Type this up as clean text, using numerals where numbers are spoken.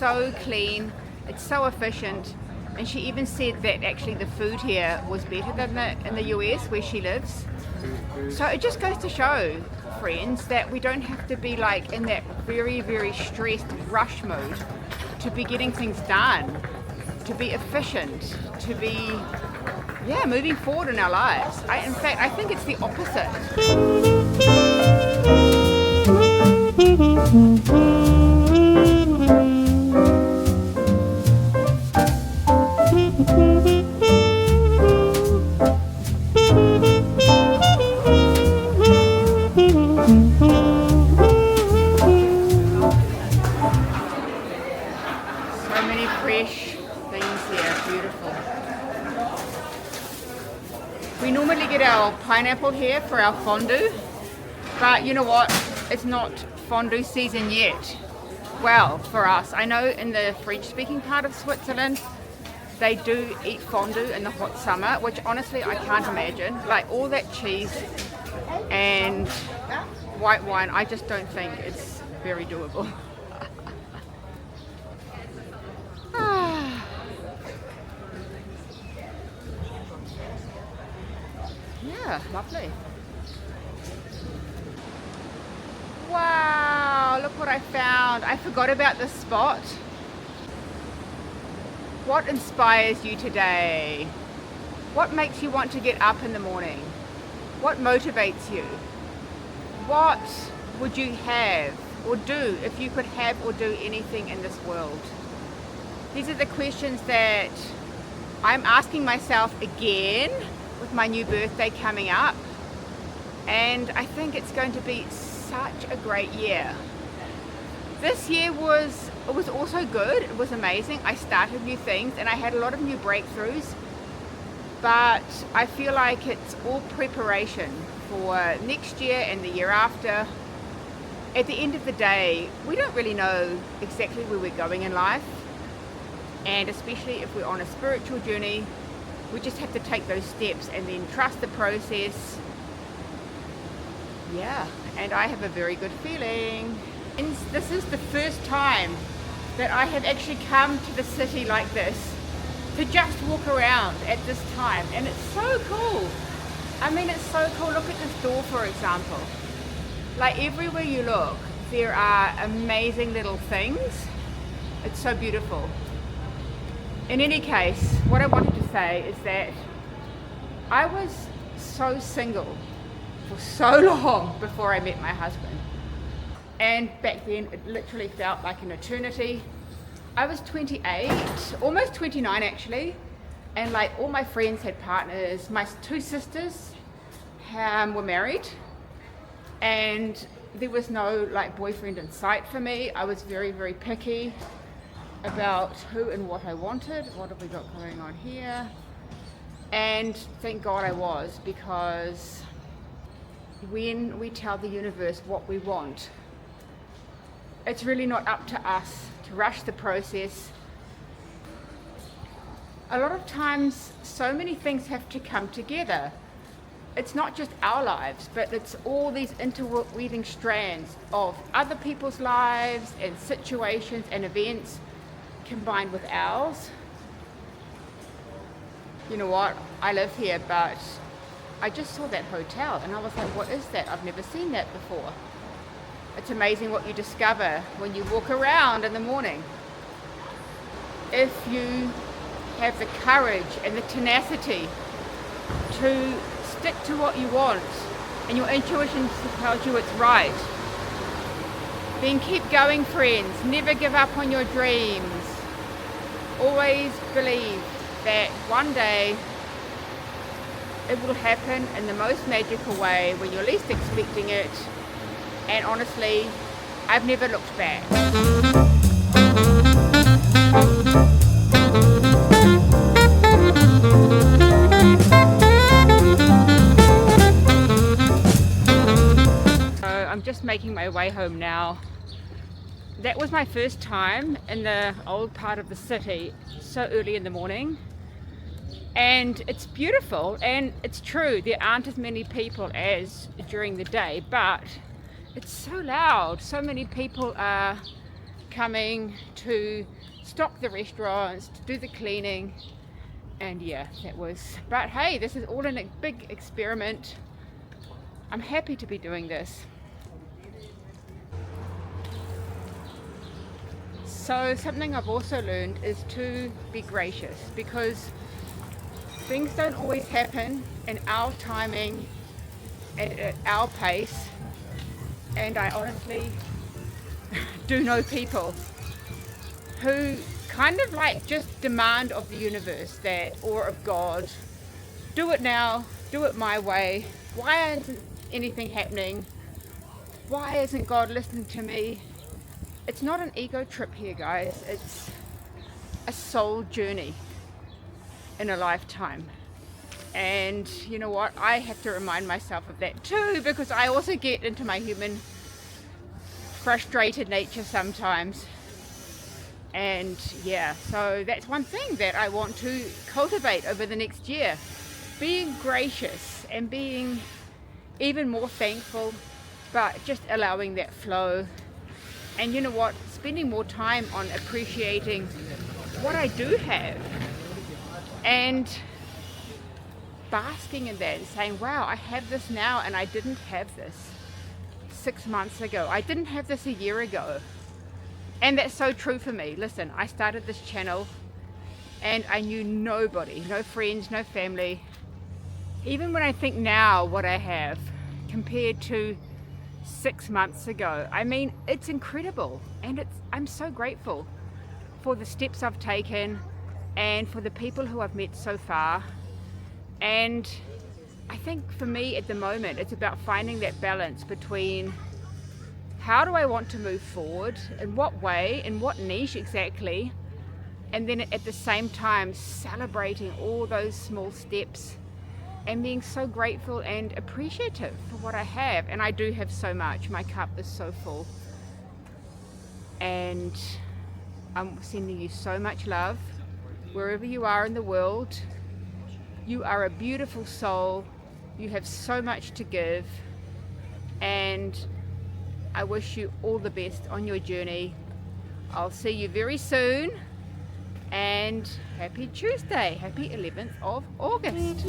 so clean, it's so efficient, and she even said that actually the food here was better than in the US where she lives. So it just goes to show, friends, that we don't have to be like in that very, very stressed rush mode to be getting things done, to be efficient, to be, moving forward in our lives. In fact, I think it's the opposite. So many fresh things here, beautiful. We normally get our pineapple here for our fondue, but you know what? It's not fondue season yet. Well, for us, I know in the French-speaking part of Switzerland, they do eat fondue in the hot summer, which honestly I can't imagine. Like all that cheese and white wine, I just don't think it's very doable. Yeah, lovely. Wow, look what I found. I forgot about this spot. What inspires you today? What makes you want to get up in the morning? What motivates you? What would you have or do if you could have or do anything in this world? These are the questions that I'm asking myself again with my new birthday coming up, and I think it's going to be such a great year. This year was also good. It was amazing. I started new things and I had a lot of new breakthroughs, but I feel like it's all preparation for next year and the year after. At the end of the day, we don't really know exactly where we're going in life, and especially if we're on a spiritual journey, we just have to take those steps and then trust the process. Yeah, and I have a very good feeling. And this is the first time that I have actually come to the city like this to just walk around at this time, and it's so cool. I mean, it's so cool. Look at this door, for example. Like everywhere you look, there are amazing little things. It's so beautiful. In any case, what I wanted to say is that I was so single for so long before I met my husband. And back then it literally felt like an eternity. I was 28, almost 29 actually, and like all my friends had partners. My two sisters were married, and there was no like boyfriend in sight for me. I was very, very picky about who and what I wanted. What have we got going on here? And thank God I was, because when we tell the universe what we want, it's really not up to us to rush the process. A lot of times, so many things have to come together. It's not just our lives, but it's all these interweaving strands of other people's lives and situations and events combined with ours. You know what? I live here, but I just saw that hotel and I was like, what is that? I've never seen that before. It's amazing what you discover when you walk around in the morning. If you have the courage and the tenacity to stick to what you want and your intuition tells you it's right, then keep going, friends. Never give up on your dreams. Always believe that one day it will happen in the most magical way when you're least expecting it. And honestly, I've never looked back. So I'm just making my way home now. That was my first time in the old part of the city so early in the morning, and it's beautiful, and it's true, there aren't as many people as during the day, but it's so loud. So many people are coming to stock the restaurants, to do the cleaning, and yeah, that was, but hey, this is all in a big experiment. I'm happy to be doing this. So something I've also learned is to be gracious, because things don't always happen in our timing and at our pace. And I honestly do know people who kind of like just demand of the universe that, or of God, do it now, do it my way. Why isn't anything happening? Why isn't God listening to me? It's not an ego trip here, guys. It's a soul journey in a lifetime. And you know what? I have to remind myself of that too, because I also get into my human frustrated nature sometimes. And yeah, so that's one thing that I want to cultivate over the next year. Being gracious and being even more thankful, but just allowing that flow. And you know what? Spending more time on appreciating what I do have and basking in that and saying, wow, I have this now and I didn't have this 6 months ago. I didn't have this a year ago. And that's so true for me. Listen, I started this channel and I knew nobody, no friends, no family. Even when I think now what I have compared to 6 months ago, I mean, it's incredible. And I'm so grateful for the steps I've taken and for the people who I've met so far. And I think for me at the moment, it's about finding that balance between how do I want to move forward, in what way, in what niche exactly, and then at the same time celebrating all those small steps and being so grateful and appreciative for what I have. And I do have so much. My cup is so full. And I'm sending you so much love wherever you are in the world. You are a beautiful soul. You have so much to give. And I wish you all the best on your journey. I'll see you very soon. And happy Tuesday, happy 11th of August.